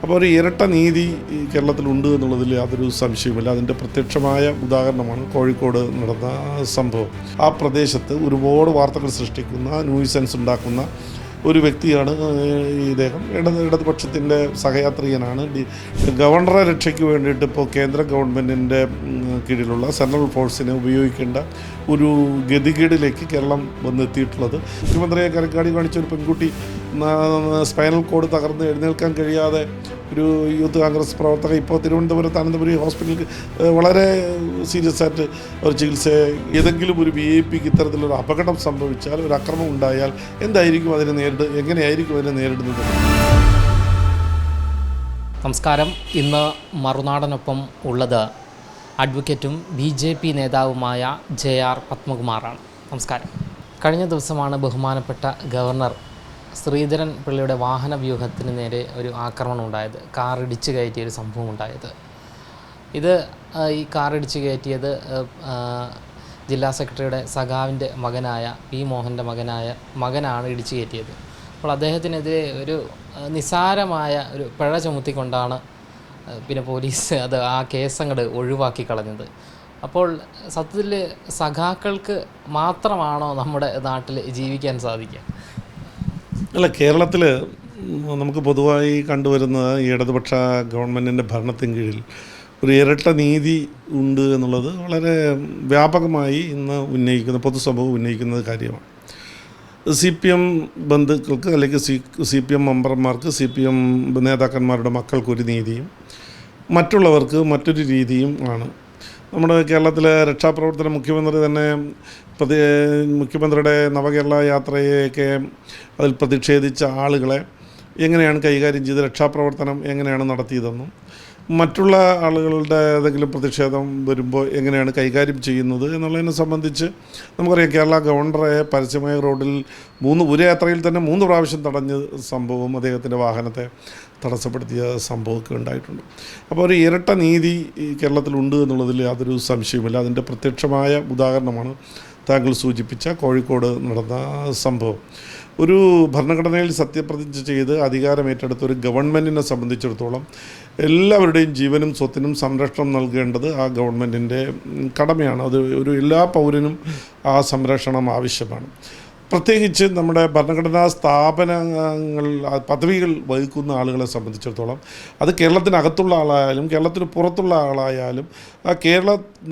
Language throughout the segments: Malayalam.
അപ്പോൾ ഒരു ഇരട്ട നീതി ഈ കേരളത്തിലുണ്ട് എന്നുള്ളതിൽ യാതൊരു സംശയവുമില്ല. അതിൻ്റെ പ്രത്യക്ഷമായ ഉദാഹരണമാണ് കോഴിക്കോട് നടന്ന സംഭവം. ആ പ്രദേശത്ത് ഒരുപാട് വാർത്തകൾ സൃഷ്ടിക്കുന്ന, ന്യൂസൻസ് ഉണ്ടാക്കുന്ന ഒരു വ്യക്തിയാണ് ഇദ്ദേഹം. ഇടതുപക്ഷത്തിൻ്റെ സഹയാത്രികനാണ്. ഗവർണറെ രക്ഷയ്ക്ക് വേണ്ടിയിട്ട് ഇപ്പോൾ കേന്ദ്ര ഗവൺമെൻറ്റിൻ്റെ കീഴിലുള്ള സെൻട്രൽ ഫോഴ്സിനെ ഉപയോഗിക്കേണ്ട ഒരു ഗതികേടിലേക്ക് കേരളം വന്നെത്തിയിട്ടുള്ളത്. മുഖ്യമന്ത്രിയെ കരക്കാടി കാണിച്ച ഒരു പെൺകുട്ടി സ്പൈനൽ കോഡ് തകർന്ന് എഴുന്നേൽക്കാൻ കഴിയാതെ ഒരു യൂത്ത് കോൺഗ്രസ് പ്രവർത്തക ഇപ്പോൾ തിരുവനന്തപുരത്ത് അനന്തപുരി ഹോസ്പിറ്റലിൽ വളരെ സീരിയസ് ആയിട്ട് ഒരു ചികിത്സ. ഏതെങ്കിലും ഒരു VIP ഇത്തരത്തിലൊരു അപകടം സംഭവിച്ചാൽ, ഒരു അക്രമം ഉണ്ടായാൽ എന്തായിരിക്കും എങ്ങനെയായിരിക്കും അതിനെ നേരിടുന്നത്? നമസ്കാരം. ഇന്ന് മറുനാടനൊപ്പം ഉള്ളത് അഡ്വക്കേറ്റും BJP നേതാവുമായ JR പത്മകുമാറാണ്. നമസ്കാരം. കഴിഞ്ഞ ദിവസമാണ് ബഹുമാനപ്പെട്ട ഗവർണർ ശ്രീധരൻ പിള്ളയുടെ വാഹന വ്യൂഹത്തിന് നേരെ ഒരു ആക്രമണം ഉണ്ടായത്, കാറിടിച്ച് കയറ്റിയൊരു സംഭവം ഉണ്ടായത്. ഈ കാറിടിച്ച് കയറ്റിയത് ജില്ലാ സെക്രട്ടറിയുടെ സഖാവിൻ്റെ മകനായ P. മോഹൻ്റെ മകനാണ് ഇടിച്ചു കയറ്റിയത്. അപ്പോൾ അദ്ദേഹത്തിനെതിരെ ഒരു നിസ്സാരമായ ഒരു പിഴ ചുമത്തിക്കൊണ്ടാണ് പിന്നെ പോലീസ് ആ കേസ് അങ്ങോട്ട് ഒഴിവാക്കി കളഞ്ഞത്. അപ്പോൾ സത്യത്തിൽ സഖാക്കൾക്ക് മാത്രമാണോ നമ്മുടെ നാട്ടിൽ ജീവിക്കാൻ സാധിക്കുക? അല്ല, കേരളത്തിൽ നമുക്ക് പൊതുവായി കണ്ടുവരുന്നത് ഈ ഇടതുപക്ഷ ഗവൺമെൻറ്റിൻ്റെ ഭരണത്തിന് കീഴിൽ ഒരു ഇരട്ട നീതി ഉണ്ട് എന്നുള്ളത് വളരെ വ്യാപകമായി ഇന്ന് പൊതുസമൂഹം ഉന്നയിക്കുന്ന കാര്യമാണ്. CPM ബന്ധുക്കൾക്ക് അല്ലെങ്കിൽ CPM മെമ്പർമാർക്ക്, CPM നേതാക്കന്മാരുടെ മക്കൾക്കൊരു നീതിയും മറ്റുള്ളവർക്ക് മറ്റൊരു രീതിയും ആണ്. നമ്മുടെ കേരളത്തിലെ രക്ഷാപ്രവർത്തന മുഖ്യമന്ത്രി തന്നെ മുഖ്യമന്ത്രിയുടെ നവകേരള യാത്രയൊക്കെ അതിൽ പ്രതിഷേധിച്ച ആളുകളെ എങ്ങനെയാണ് കൈകാര്യം ചെയ്ത് രക്ഷാപ്രവർത്തനം എങ്ങനെയാണ് നടത്തിയതെന്നും മറ്റുള്ള ആളുകളുടെ ഏതെങ്കിലും പ്രതിഷേധം വരുമ്പോൾ എങ്ങനെയാണ് കൈകാര്യം ചെയ്യുന്നത് എന്നുള്ളതിനെ സംബന്ധിച്ച് നമുക്കറിയാം. കേരള ഗവർണറെ പരസ്യമായ റോഡിൽ ഒരു യാത്രയിൽ തന്നെ 3 പ്രാവശ്യം തടഞ്ഞ സംഭവം, അദ്ദേഹത്തിൻ്റെ വാഹനത്തെ തടസ്സപ്പെടുത്തിയ സംഭവമൊക്കെ ഉണ്ടായിട്ടുണ്ട്. അപ്പോൾ ഒരു ഇരട്ട നീതി ഈ കേരളത്തിലുണ്ട് എന്നുള്ളതിൽ യാതൊരു സംശയവുമില്ല. അതിൻ്റെ പ്രത്യക്ഷമായ ഉദാഹരണമാണ് താങ്കൾ സൂചിപ്പിച്ച കോഴിക്കോട് നടന്ന സംഭവം. ഒരു ഭരണഘടനയിൽ സത്യപ്രതിജ്ഞ ചെയ്ത് അധികാരമേറ്റെടുത്ത ഒരു ഗവൺമെൻറ്റിനെ സംബന്ധിച്ചിടത്തോളം എല്ലാവരുടെയും ജീവനും സ്വത്തിനും സംരക്ഷണം നൽകേണ്ടത് ആ ഗവൺമെൻറ്റിൻ്റെ കടമയാണ്. ഒരു എല്ലാ പൗരനും ആ സംരക്ഷണം ആവശ്യമാണ്. പ്രത്യേകിച്ച് നമ്മുടെ ഭരണഘടനാ സ്ഥാപനങ്ങൾ പദവികൾ വഹിക്കുന്ന ആളുകളെ സംബന്ധിച്ചിടത്തോളം അത് കേരളത്തിനകത്തുള്ള ആളായാലും കേരളത്തിന് പുറത്തുള്ള ആളായാലും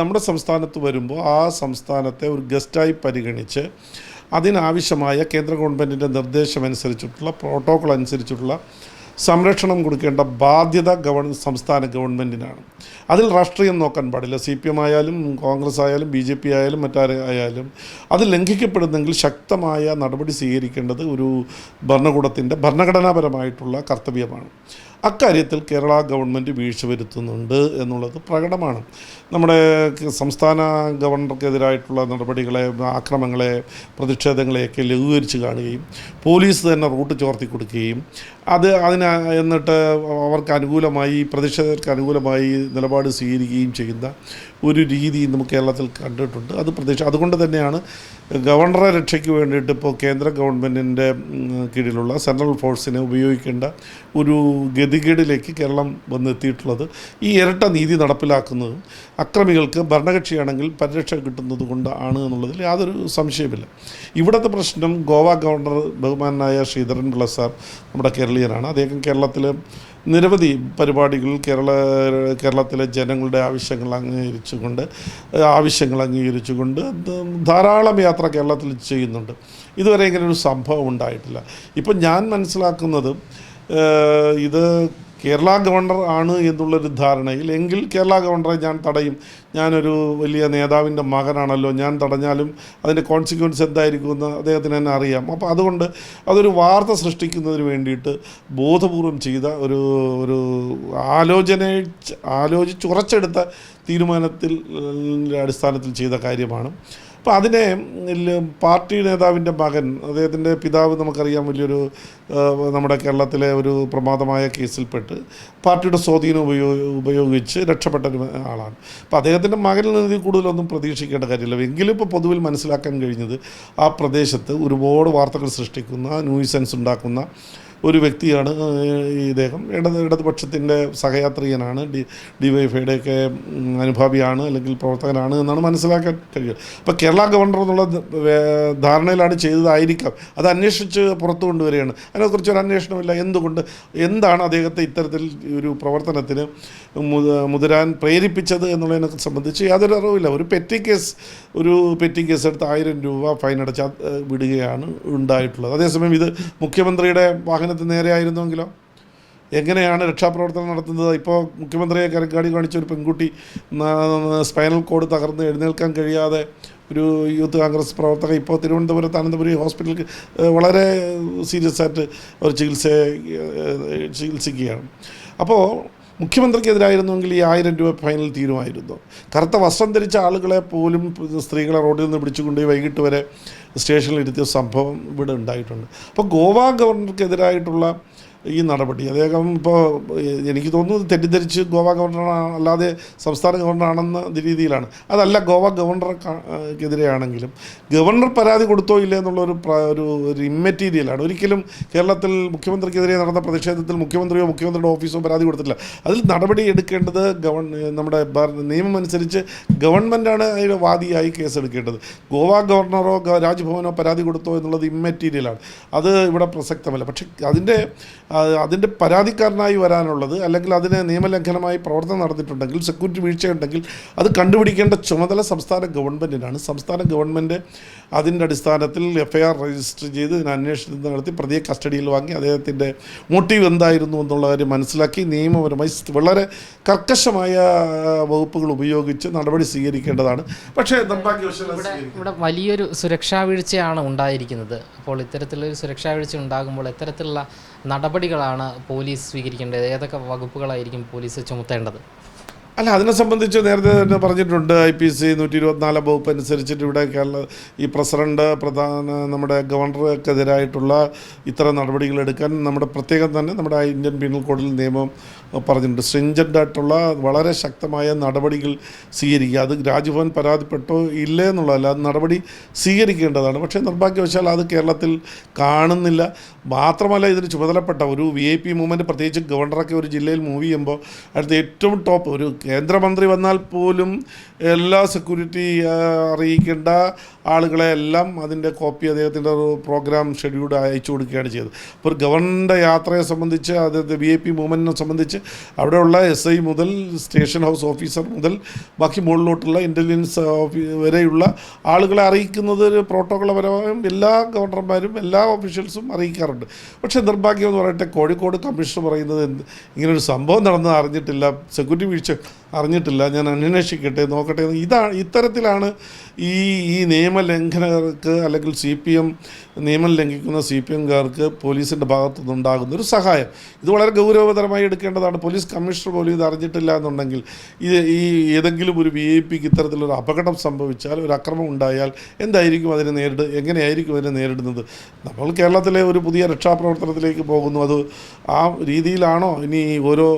നമ്മുടെ സംസ്ഥാനത്ത് വരുമ്പോൾ ആ സംസ്ഥാനത്തെ ഒരു ഗസ്റ്റായി പരിഗണിച്ച് അതിനാവശ്യമായ കേന്ദ്ര ഗവൺമെൻറ്റിൻ്റെ നിർദ്ദേശമനുസരിച്ചിട്ടുള്ള പ്രോട്ടോക്കോൾ അനുസരിച്ചിട്ടുള്ള സംരക്ഷണം കൊടുക്കേണ്ട ബാധ്യത സംസ്ഥാന ഗവൺമെൻറ്റിനാണ്. അതിൽ രാഷ്ട്രീയം നോക്കാൻ പാടില്ല. CPM ആയാലും കോൺഗ്രസ് ആയാലും BJP ആയാലും മറ്റാരായാലും അത് ലംഘിക്കപ്പെടുന്നെങ്കിൽ ശക്തമായ നടപടി സ്വീകരിക്കേണ്ടത് ഒരു ഭരണകൂടത്തിൻ്റെ ഭരണഘടനാപരമായിട്ടുള്ള കർത്തവ്യമാണ്. അക്കാര്യത്തിൽ കേരള ഗവൺമെൻറ് വീഴ്ച വരുത്തുന്നുണ്ട് എന്നുള്ളത് പ്രകടമാണ്. നമ്മുടെ സംസ്ഥാന ഗവർണർക്കെതിരായിട്ടുള്ള നടപടികളെ, ആക്രമങ്ങളെ, പ്രതിഷേധങ്ങളെയൊക്കെ ലഘൂകരിച്ച് കാണുകയും പോലീസ് തന്നെ റൂട്ട് ചോർത്തി കൊടുക്കുകയും എന്നിട്ട് അവർക്ക് അനുകൂലമായി, പ്രതിഷേധർക്ക് അനുകൂലമായി നിലപാട് സ്വീകരിക്കുകയും ചെയ്യുന്ന ഒരു രീതി നമുക്ക് കേരളത്തിൽ കണ്ടിട്ടുണ്ട്. അതുകൊണ്ട് തന്നെയാണ് ഗവർണറെ രക്ഷയ്ക്ക് വേണ്ടിയിട്ട് ഇപ്പോൾ കേന്ദ്ര ഗവൺമെൻറ്റിൻ്റെ കീഴിലുള്ള സെൻട്രൽ ഫോഴ്സിനെ ഉപയോഗിക്കേണ്ട ഒരു ഗതികേടിലേക്ക് കേരളം വന്നെത്തിയിട്ടുള്ളത്. ഈ ഇരട്ട നീതി നടപ്പിലാക്കുന്നതും അക്രമികൾക്ക് ഭരണകക്ഷിയാണെങ്കിൽ പരിരക്ഷ കിട്ടുന്നത് കൊണ്ടാണ് എന്നുള്ളതിൽ യാതൊരു സംശയമില്ല. ഇവിടുത്തെ പ്രശ്നം ഗോവ ഗവർണർ ബഹുമാനായ ശ്രീധരൻ പിള്ള സാർ നമ്മുടെ കേരളീയനാണ്. അദ്ദേഹം കേരളത്തിൽ നിരവധി പരിപാടികൾ കേരളത്തിലെ ജനങ്ങളുടെ ആവശ്യങ്ങൾ അംഗീകരിച്ചുകൊണ്ട് ധാരാളം യാത്ര കേരളത്തിൽ ചെയ്യുന്നുണ്ട്. ഇതുവരെ ഇങ്ങനെ ഒരു സംഭവം ഉണ്ടായിട്ടില്ല. ഇപ്പം ഞാൻ മനസ്സിലാക്കുന്നത് ഇത് കേരള ഗവർണർ ആണ് എന്നുള്ളൊരു ധാരണയിൽ, എങ്കിൽ കേരള ഗവർണറെ ഞാൻ തടയും, ഞാനൊരു വലിയ നേതാവിൻ്റെ മകനാണല്ലോ, ഞാൻ തടഞ്ഞാലും അതിൻ്റെ കോൺസിക്വൻസ് എന്തായിരിക്കുമെന്ന് അദ്ദേഹത്തിന് തന്നെ അറിയാം. അപ്പോൾ അതുകൊണ്ട് അതൊരു വാർത്ത സൃഷ്ടിക്കുന്നതിന് വേണ്ടിയിട്ട് ബോധപൂർവം ചെയ്ത ഒരു ആലോചിച്ച് ഉറച്ചെടുത്ത തീരുമാനത്തിൽ അടിസ്ഥാനത്തിൽ ചെയ്ത കാര്യമാണ്. അപ്പോൾ അതിനെ പാർട്ടി നേതാവിൻ്റെ മകൻ, അദ്ദേഹത്തിൻ്റെ പിതാവ് നമുക്കറിയാം വലിയൊരു നമ്മുടെ കേരളത്തിലെ ഒരു പ്രമാദമായ കേസിൽപ്പെട്ട് പാർട്ടിയുടെ സ്വാധീനം ഉപയോഗിച്ച് രക്ഷപ്പെട്ട ആളാണ്. അപ്പോൾ അദ്ദേഹത്തിൻ്റെ മകനിൽ നിന്ന് കൂടുതലൊന്നും പ്രതീക്ഷിക്കേണ്ട കാര്യമില്ല. എങ്കിലും ഇപ്പോൾ പൊതുവിൽ മനസ്സിലാക്കാൻ കഴിഞ്ഞത് ആ പ്രദേശത്ത് ഒരുപാട് വാർത്തകൾ സൃഷ്ടിക്കുന്ന, ന്യൂസൻസ് ഉണ്ടാക്കുന്ന ഒരു വ്യക്തിയാണ് ഇദ്ദേഹം. ഇടതുപക്ഷത്തിൻ്റെ സഹയാത്രികനാണ്, ഡിവൈഎഫ്ഐയുടെയൊക്കെ അനുഭാവിയാണ് അല്ലെങ്കിൽ പ്രവർത്തകനാണ് എന്നാണ് മനസ്സിലാക്കാൻ കഴിയുക. അപ്പോൾ കേരള ഗവർണർ എന്നുള്ള ധാരണയിലാണ് ചെയ്തതായിരിക്കാം. അത് അന്വേഷിച്ച് പുറത്തു കൊണ്ടുവരികയാണ്. അതിനെക്കുറിച്ച് ഒരു അന്വേഷണമില്ല. എന്താണ് അദ്ദേഹത്തെ ഇത്തരത്തിൽ ഒരു പ്രവർത്തനത്തിന് മുതിരാൻ പ്രേരിപ്പിച്ചത് എന്നുള്ളതിനെ സംബന്ധിച്ച് യാതൊരു അറിവില്ല. ഒരു പെറ്റി കേസ് എടുത്ത് 1000 രൂപ ഫൈൻ അടച്ച് വിടുകയാണ് ഉണ്ടായിട്ടുള്ളത്. അതേസമയം ഇത് മുഖ്യമന്ത്രിയുടെ വാഹനത്തിന് നേരെ ആയിരുന്നെങ്കിലോ എങ്ങനെയാണ് രക്ഷാപ്രവർത്തനം നടത്തുന്നത്? ഇപ്പോൾ മുഖ്യമന്ത്രിയെ കരക്കാടി കാണിച്ച ഒരു പെൺകുട്ടി സ്പൈനൽ കോഡ് തകർന്ന് എഴുന്നേൽക്കാൻ കഴിയാതെ ഒരു യൂത്ത് കോൺഗ്രസ് പ്രവർത്തക ഇപ്പോൾ തിരുവനന്തപുരത്ത് അനന്തപുരി ഹോസ്പിറ്റലിൽ വളരെ സീരിയസ് ആയിട്ട് അവർ ചികിത്സിക്കുകയാണ്. അപ്പോൾ മുഖ്യമന്ത്രിക്കെതിരായിരുന്നുവെങ്കിൽ ഈ 1000 രൂപ ഫൈനൽ തീരുമായിരുന്നു. കറുത്ത വസ്ത്രം ധരിച്ച ആളുകളെ പോലും, സ്ത്രീകളെ റോഡിൽ നിന്ന് പിടിച്ചുകൊണ്ടുപോയി വൈകിട്ട് വരെ സ്റ്റേഷനിൽ ഇരുത്തിയ സംഭവം ഇവിടെ ഉണ്ടായിട്ടുണ്ട്. അപ്പോൾ ഗോവ ഗവർണർക്കെതിരായിട്ടുള്ള ഈ നടപടി അദ്ദേഹം ഇപ്പോൾ എനിക്ക് തോന്നുന്നു തെറ്റിദ്ധരിച്ച് ഗോവ ഗവർണറാണ് അല്ലാതെ സംസ്ഥാന ഗവർണറാണെന്ന രീതിയിലാണ്. അതല്ല, ഗോവ ഗവർണർക്കെതിരെയാണെങ്കിലും ഗവർണർ പരാതി കൊടുത്തോ ഇല്ല എന്നുള്ളൊരു ഒരു ഇമ്മെറ്റീരിയലാണ്. ഒരിക്കലും കേരളത്തിൽ മുഖ്യമന്ത്രിക്കെതിരെ നടന്ന പ്രതിഷേധത്തിൽ മുഖ്യമന്ത്രിയോ മുഖ്യമന്ത്രിയുടെ ഓഫീസോ പരാതി കൊടുത്തില്ല. അതിൽ നടപടി എടുക്കേണ്ടത് നമ്മുടെ നിയമം അനുസരിച്ച് ഗവൺമെൻറ്റാണ് അതിൻ്റെ വാദിയായി കേസെടുക്കേണ്ടത്. ഗോവ ഗവർണറോ രാജ്ഭവനോ പരാതി കൊടുത്തോ എന്നുള്ളത് ഇമ്മെറ്റീരിയലാണ്. അത് ഇവിടെ പ്രസക്തമല്ല. പക്ഷേ അതിൻ്റെ പരാതിക്കാരനായി വരാനുള്ളത്, അല്ലെങ്കിൽ അതിന് നിയമലംഘനമായി പ്രവർത്തനം നടന്നിട്ടുണ്ടെങ്കിൽ, സെക്യൂരിറ്റി വീഴ്ചയുണ്ടെങ്കിൽ അത് കണ്ടുപിടിക്കേണ്ട ചുമതല സംസ്ഥാന ഗവൺമെൻറ്റിനാണ്. സംസ്ഥാന ഗവൺമെൻറ് അതിൻ്റെ അടിസ്ഥാനത്തിൽ FIR രജിസ്റ്റർ ചെയ്ത് ഇതിന് അന്വേഷണം നടത്തി പ്രതിയെ കസ്റ്റഡിയിൽ വാങ്ങി അദ്ദേഹത്തിൻ്റെ മോട്ടീവ് എന്തായിരുന്നു എന്നുള്ള കാര്യം മനസ്സിലാക്കി നിയമപരമായി വളരെ കർക്കശമായ വകുപ്പുകൾ ഉപയോഗിച്ച് നടപടി സ്വീകരിക്കേണ്ടതാണ്. പക്ഷേ ഇവിടെ വലിയൊരു സുരക്ഷാ വീഴ്ചയാണ് ഉണ്ടായിരിക്കുന്നത്. അപ്പോൾ ഇത്തരത്തിലൊരു സുരക്ഷാ വീഴ്ച ഉണ്ടാകുമ്പോൾ എത്തരത്തിലുള്ള നടപടികളാണ് പോലീസ് സ്വീകരിക്കേണ്ടത്? ഏതൊക്കെ വകുപ്പുകളായിരിക്കും പോലീസ് ചുമത്തേണ്ടത്? അല്ല, അതിനെ സംബന്ധിച്ച് നേരത്തെ തന്നെ പറഞ്ഞിട്ടുണ്ട്. IPC 124 വകുപ്പ് അനുസരിച്ചിട്ട് ഇവിടെ ഈ പ്രസിഡന്റ് നമ്മുടെ ഗവർണർക്കെതിരായിട്ടുള്ള ഇത്തരം നടപടികൾ എടുക്കാൻ നമ്മുടെ പ്രത്യേകം തന്നെ നമ്മുടെ ഇന്ത്യൻ പീനൽ കോഡിൽ നിയമം പറഞ്ഞിട്ടുണ്ട്. സ്ട്രിഞ്ചൻ്റ് ആയിട്ടുള്ള വളരെ ശക്തമായ നടപടികൾ സ്വീകരിക്കുക. അത് രാജ്ഭവൻ പരാതിപ്പെട്ടോ ഇല്ലേ എന്നുള്ളതല്ല, അത് നടപടി സ്വീകരിക്കേണ്ടതാണ്. പക്ഷേ നിർഭാഗ്യവശാൽ അത് കേരളത്തിൽ കാണുന്നില്ല. മാത്രമല്ല, ഇതിന് ചുമതലപ്പെട്ട ഒരു VIP മൂവ്മെൻറ്റ്, പ്രത്യേകിച്ച് ഗവർണറൊക്കെ ഒരു ജില്ലയിൽ മൂവ് ചെയ്യുമ്പോൾ അടുത്ത ഏറ്റവും ടോപ്പ് ഒരു കേന്ദ്രമന്ത്രി വന്നാൽ പോലും എല്ലാ സെക്യൂരിറ്റി അറിയിക്കേണ്ട ആളുകളെ എല്ലാം അതിൻ്റെ കോപ്പി അദ്ദേഹത്തിൻ്റെ ഒരു പ്രോഗ്രാം ഷെഡ്യൂൾഡ് അയച്ചു കൊടുക്കുകയാണ് ചെയ്തത്. അപ്പോൾ ഒരു ഗവർണറുടെ യാത്രയെ സംബന്ധിച്ച്, അതായത് VIP മൂവ്മെൻറ്റിനെ സംബന്ധിച്ച് അവിടെയുള്ള SI മുതൽ സ്റ്റേഷൻ ഹൗസ് ഓഫീസർ മുതൽ ബാക്കി മുകളിലോട്ടുള്ള ഇൻ്റലിജൻസ് വരെയുള്ള ആളുകളെ അറിയിക്കുന്നത് പ്രോട്ടോകോൾപരമായും എല്ലാ ഗവർണർമാരും എല്ലാ ഓഫീഷ്യൽസും അറിയിക്കാറുണ്ട്. പക്ഷേ നിർഭാഗ്യം എന്ന് പറയട്ടെ, കോഴിക്കോട് കമ്മീഷണർ പറയുന്നത് ഇങ്ങനൊരു സംഭവം നടന്ന് അറിഞ്ഞിട്ടില്ല, സെക്യൂരിറ്റി വീഴ്ച അറിഞ്ഞിട്ടില്ല, ഞാൻ അന്വേഷിക്കട്ടെ നോക്കട്ടെ. ഇത്തരത്തിലാണ് ഈ നിയമലംഘനർക്ക് അല്ലെങ്കിൽ CPM നിയമം ലംഘിക്കുന്ന CPMകാർക്ക് പോലീസിൻ്റെ ഭാഗത്തുനിന്നുണ്ടാകുന്ന ഒരു സഹായം ഇത് വളരെ ഗൗരവതരമായി എടുക്കേണ്ടതാണ്. പോലീസ് കമ്മീഷണർ പോലും ഇത് അറിഞ്ഞിട്ടില്ല എന്നുണ്ടെങ്കിൽ ഈ ഏതെങ്കിലും ഒരു VIPക്ക് ഇത്തരത്തിലൊരു അപകടം സംഭവിച്ചാൽ, ഒരു അക്രമം ഉണ്ടായാൽ എങ്ങനെയായിരിക്കും അതിനെ നേരിടുന്നത്? നമ്മൾ കേരളത്തിലെ ഒരു പുതിയ രക്ഷാപ്രവർത്തനത്തിലേക്ക് പോകുന്നു. അത് ആ രീതിയിലാണോ ഇനി ഓരോ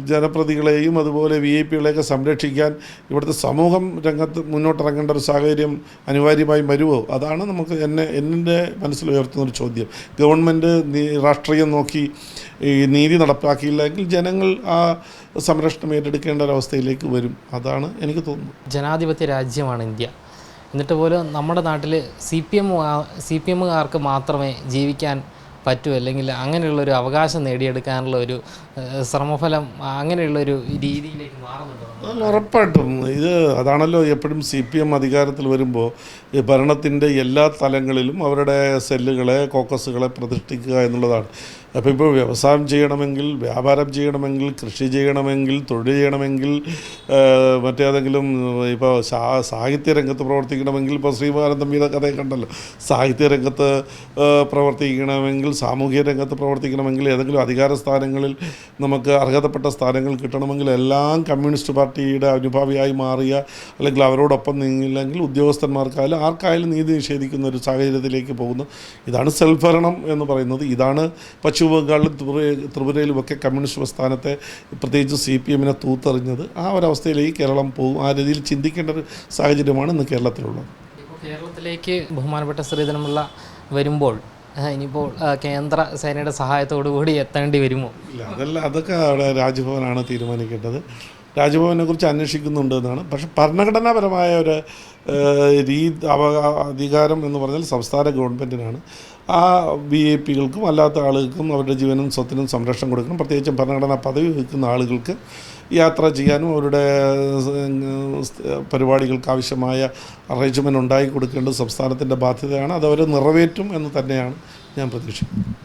ജനപ്രതികളെയും അതുപോലെ VIPകളെയൊക്കെ സംരക്ഷിക്കാൻ ഇവിടുത്തെ സമൂഹം രംഗത്ത് മുന്നോട്ടിറങ്ങേണ്ട ഒരു സാഹചര്യം അനിവാര്യമായി വരുമോ? അതാണ് നമുക്ക് എൻ്റെ മനസ്സിൽ ഉയർത്തുന്നൊരു ചോദ്യം. ഗവൺമെൻറ് രാഷ്ട്രീയം നോക്കി ഈ നീതി നടപ്പാക്കിയില്ലെങ്കിൽ ജനങ്ങൾ ആ സംരക്ഷണം ഏറ്റെടുക്കേണ്ട ഒരവസ്ഥയിലേക്ക് വരും. അതാണ് എനിക്ക് തോന്നുന്നത്. ജനാധിപത്യ രാജ്യമാണ് ഇന്ത്യ. എന്നിട്ട് പോലും നമ്മുടെ നാട്ടിൽ CPMകാർക്ക് മാത്രമേ ജീവിക്കാൻ പറ്റൂ, അല്ലെങ്കിൽ അങ്ങനെയുള്ളൊരു അവകാശം നേടിയെടുക്കാനുള്ള ഒരു ശ്രമഫലം അങ്ങനെയുള്ളൊരു രീതിയിലേക്ക് മാറുന്നുണ്ടോ? ഉറപ്പായിട്ടും അതാണല്ലോ എപ്പോഴും CPM അധികാരത്തിൽ വരുമ്പോൾ ഭരണത്തിൻ്റെ എല്ലാ തലങ്ങളിലും അവരുടെ സെല്ലുകളെ, കോക്കസുകളെ പ്രതിഷ്ഠിക്കുക എന്നുള്ളതാണ്. അപ്പോൾ ഇപ്പോൾ വ്യവസായം ചെയ്യണമെങ്കിൽ, വ്യാപാരം ചെയ്യണമെങ്കിൽ, കൃഷി ചെയ്യണമെങ്കിൽ, തൊഴിൽ ചെയ്യണമെങ്കിൽ, മറ്റേതെങ്കിലും ഇപ്പോൾ സാഹിത്യരംഗത്ത് പ്രവർത്തിക്കണമെങ്കിൽ, ഇപ്പോൾ ശ്രീകുമാരൻ തമ്പിയുടെ കഥയെ കണ്ടല്ലോ, സാഹിത്യരംഗത്ത് പ്രവർത്തിക്കണമെങ്കിൽ, സാമൂഹിക രംഗത്ത് പ്രവർത്തിക്കണമെങ്കിൽ, ഏതെങ്കിലും അധികാര സ്ഥാനങ്ങളിൽ നമുക്ക് അർഹതപ്പെട്ട സ്ഥാനങ്ങൾ കിട്ടണമെങ്കിൽ എല്ലാം കമ്മ്യൂണിസ്റ്റ് പാർട്ടിയുടെ അനുഭാവിയായി മാറിയ, അല്ലെങ്കിൽ അവരോടൊപ്പം നീങ്ങില്ലെങ്കിൽ ഉദ്യോഗസ്ഥന്മാർക്കായാലും ആർക്കായാലും നീതി നിഷേധിക്കുന്ന ഒരു സാഹചര്യത്തിലേക്ക് പോകുന്നു. ഇതാണ് സെൽഫ് ഭരണം എന്ന് പറയുന്നത്. ഇതാണ് പശ്ചിമ ബംഗാളിലും ത്രിപുരയിലുമൊക്കെ കമ്മ്യൂണിസ്റ്റ് പ്രസ്ഥാനത്തെ, പ്രത്യേകിച്ച് CPMനെ തൂത്തെറിഞ്ഞത്. ആ ഒരവസ്ഥയിലേക്ക് കേരളം പോകും. ആ രീതിയിൽ ചിന്തിക്കേണ്ട ഒരു സാഹചര്യമാണ് ഇന്ന് കേരളത്തിലുള്ളത്. കേരളത്തിലേക്ക് ബഹുമാനപ്പെട്ട ശ്രീധരൻപിള്ള വരുമ്പോൾ ഇനിയിപ്പോൾ കേന്ദ്ര സേനയുടെ സഹായത്തോടു കൂടി എത്തേണ്ടി വരുമോ? ഇല്ല, അതൊക്കെ അവിടെ രാജ്ഭവനാണ് തീരുമാനിക്കേണ്ടത്. രാജ്ഭവനെക്കുറിച്ച് അന്വേഷിക്കുന്നുണ്ട് എന്നാണ്. പക്ഷേ ഭരണഘടനാപരമായ ഒരു അധികാരം എന്ന് പറഞ്ഞാൽ സംസ്ഥാന ഗവൺമെൻറ്റിനാണ്. ആ VIP-കൾക്കും അല്ലാത്ത ആളുകൾക്കും അവരുടെ ജീവനും സ്വത്തിനും സംരക്ഷണം കൊടുക്കണം. പ്രത്യേകിച്ചും ഭരണഘടനാ പദവി വഹിക്കുന്ന ആളുകൾക്ക് യാത്ര ചെയ്യാനും അവരുടെ പരിപാടികൾക്ക് ആവശ്യമായ അറേഞ്ച്മെൻറ്റ് ഉണ്ടാക്കി കൊടുക്കേണ്ടത് സംസ്ഥാനത്തിൻ്റെ ബാധ്യതയാണ്. അതവർ നിറവേറ്റും എന്ന് തന്നെയാണ് ഞാൻ പ്രതീക്ഷിക്കുന്നത്.